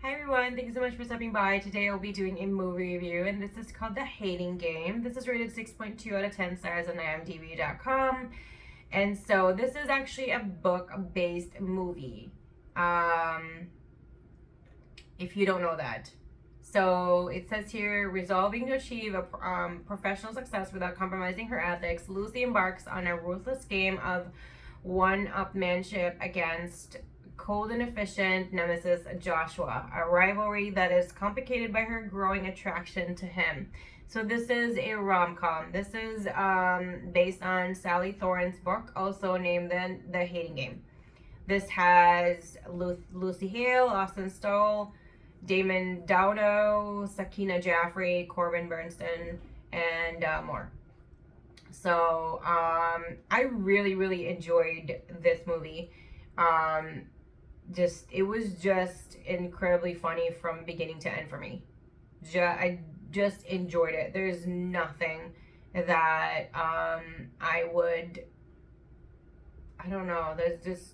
Hi everyone, thank you so much for stopping by. Today I'll be doing a movie review and this is called The Hating Game. This is rated 6.2 out of 10 stars on imdb.com. And so this is actually a book-based movie. If you don't know that. So it says here, resolving to achieve a professional success without compromising her ethics, Lucy embarks on a ruthless game of one-upmanship against cold and efficient nemesis Joshua, a rivalry that is complicated by her growing attraction to him. So this is a rom-com. This is based on Sally Thorne's book, also named The Hating Game. This has Lucy Hale, Austin Stoll, Damon Dowdo, Sakina Jaffrey, Corbin Bernsen, and more. So I really enjoyed this movie. It was just incredibly funny from beginning to end for me. I just enjoyed it. There's nothing that I don't know.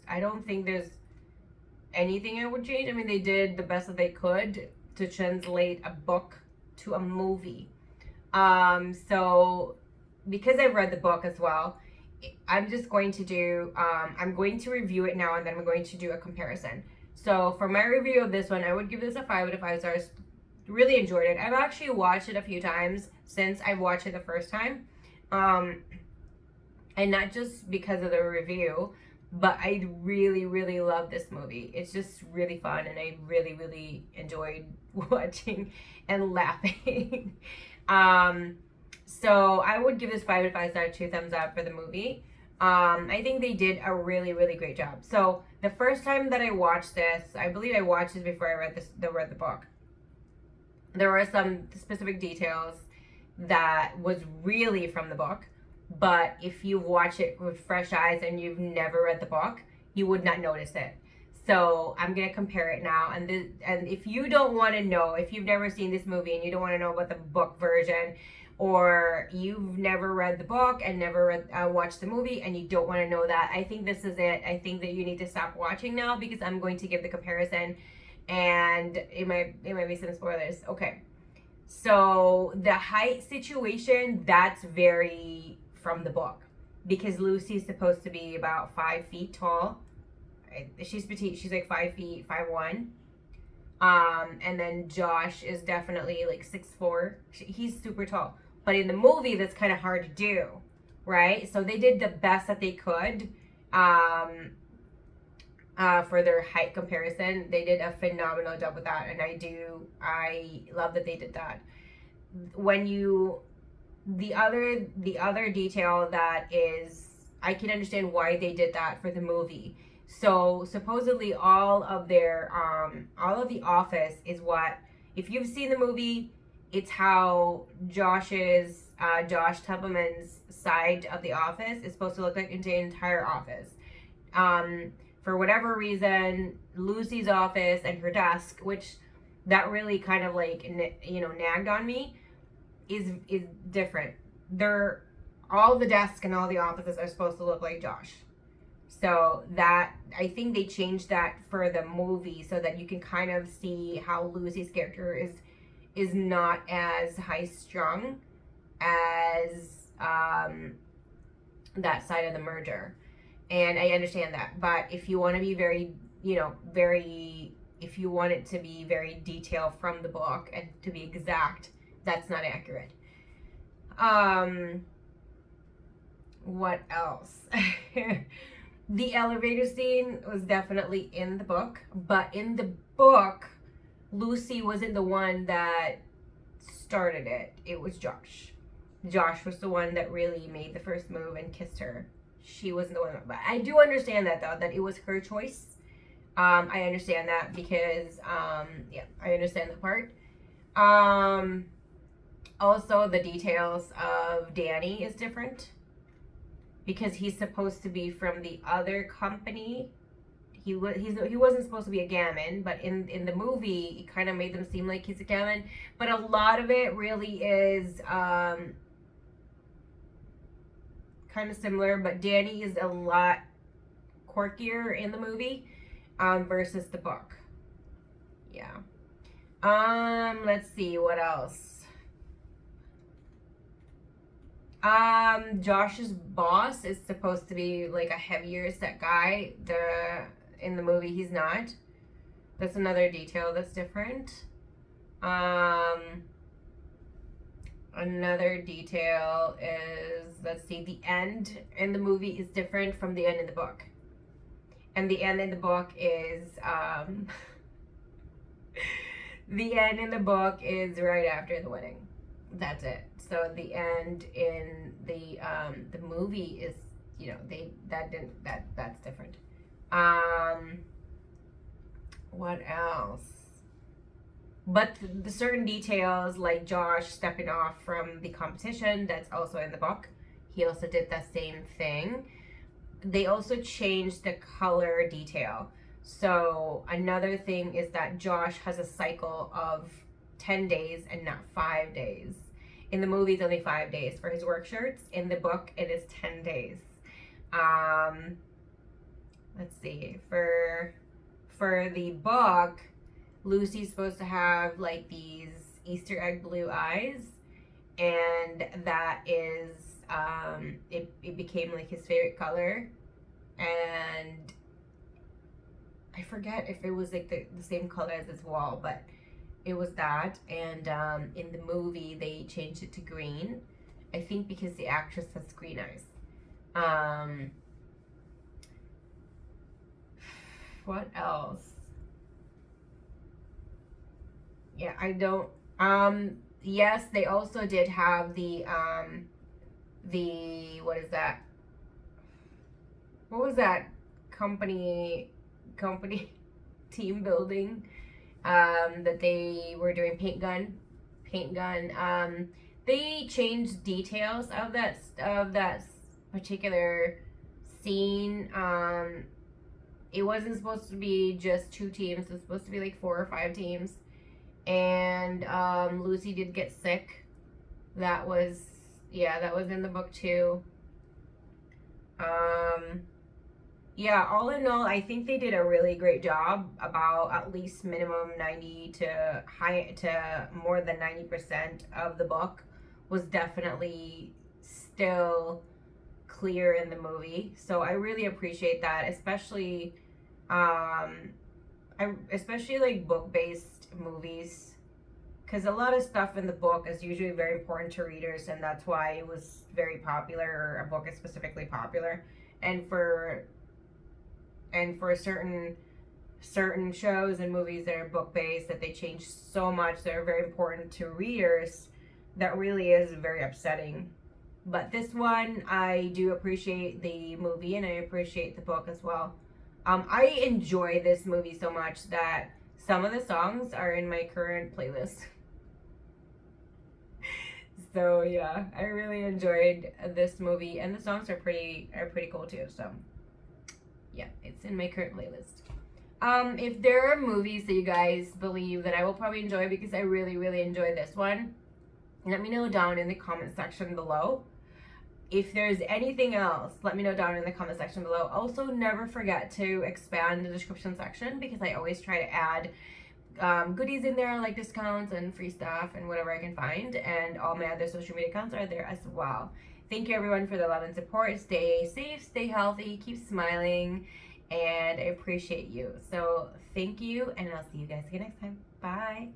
I don't think there's anything I would change. I mean, they did the best that they could to translate a book to a movie. So because I've read the book as well, I'm just going to do, I'm going to review it now and then I'm going to do a comparison. So for my review of this one, I would give this a 5 out of 5 stars. Really enjoyed it. I've actually watched it a few times since I watched it the first time. And not just because of the review, but I really love this movie. It's just really fun and I really enjoyed watching and laughing. So I would give this 5 out of 5 stars, 2 thumbs up for the movie. I think they did a really great job. So the first time that I watched this, I believe I watched this before I read the book. There were some specific details that was really from the book, but if you watch it with fresh eyes and you've never read the book, you would not notice it. So I'm gonna compare it now, and if you don't want to know, if you've never seen this movie and you don't want to know about the book version, or you've never read the book and never watched the movie and you don't want to know that, I think this is it. I think that you need to stop watching now because I'm going to give the comparison and it might be some spoilers. Okay. So the height situation, that's very from the book because Lucy's supposed to be about 5 feet tall. She's petite. She's like 5 feet, 5'1". And then Josh is definitely like 6'4". He's super tall. But in the movie, that's kind of hard to do, right? So they did the best that they could for their height comparison. They did a phenomenal job with that, and I love that they did that. The other detail that is, I can understand why they did that for the movie. So supposedly all of the office is what, if you've seen the movie, it's how Josh Templeman's side of the office is supposed to look like in the entire office. For whatever reason, Lucy's office and her desk, which that really kind of like, nagged on me, is different. All the desks and all the offices are supposed to look like Josh. So that, I think they changed that for the movie so that you can kind of see how Lucy's character is not as high strung as that side of the merger. And I understand that. But if you want to be if you want it to be very detailed from the book and to be exact, that's not accurate. What else? The elevator scene was definitely in the book, but in the book, Lucy wasn't the one that started it. It was Josh. Josh was the one that really made the first move and kissed her. She wasn't the one. But I do understand that, though, that it was her choice. I understand that because, I understand that part. Also, the details of Danny is different because he's supposed to be from the other company. He wasn't supposed to be a gammon, but in the movie, it kind of made them seem like he's a gammon. But a lot of it really is kind of similar, but Danny is a lot quirkier in the movie versus the book. Yeah. Let's see what else. Josh's boss is supposed to be like a heavier set guy. In the movie he's not. That's another detail that's different. Another detail is, let's see, the end in the movie is different from the end in the book. And the end in the book is the end in the book is right after the wedding. That's it. So the end in the movie is, you know, that's different. What else? But the certain details, like Josh stepping off from the competition, that's also in the book. He also did that same thing. They also changed the color detail. So another thing is that Josh has a cycle of 10 days and not 5 days. In the movie, it's only 5 days for his work shirts. In the book, it is 10 days. Let's see. For the book, Lucy's supposed to have like these Easter egg blue eyes, and that is it became like his favorite color, and I forget if it was like the same color as his wall, but it was that. And in the movie they changed it to green, I think because the actress has green eyes. What else? Yeah, I don't. Yes, they also did have the what is that? What was that company team building? That they were doing paint gun. They changed details of that particular scene. It wasn't supposed to be just 2 teams. It was supposed to be like 4 or 5 teams. And Lucy did get sick. That was in the book too. Yeah, all in all, I think they did a really great job. About at least minimum 90 to more than 90% of the book was definitely still clear in the movie. So I really appreciate that, especially especially like book-based movies, because a lot of stuff in the book is usually very important to readers, and that's why it was very popular, or a book is specifically popular. And for certain shows and movies that are book-based, that they change so much that are very important to readers, that really is very upsetting. But this one, I do appreciate the movie, and I appreciate the book as well. I enjoy this movie so much that some of the songs are in my current playlist. So yeah, I really enjoyed this movie, and the songs are pretty cool too. So yeah, it's in my current playlist. If there are movies that you guys believe that I will probably enjoy, because I really enjoy this one, let me know down in the comment section below. If there's anything else, let me know down in the comment section below. Also, never forget to expand the description section, because I always try to add goodies in there, like discounts and free stuff and whatever I can find. And all my other social media accounts are there as well. Thank you everyone for the love and support. Stay safe, stay healthy, keep smiling, and I appreciate you. So thank you, and I'll see you guys again next time. Bye.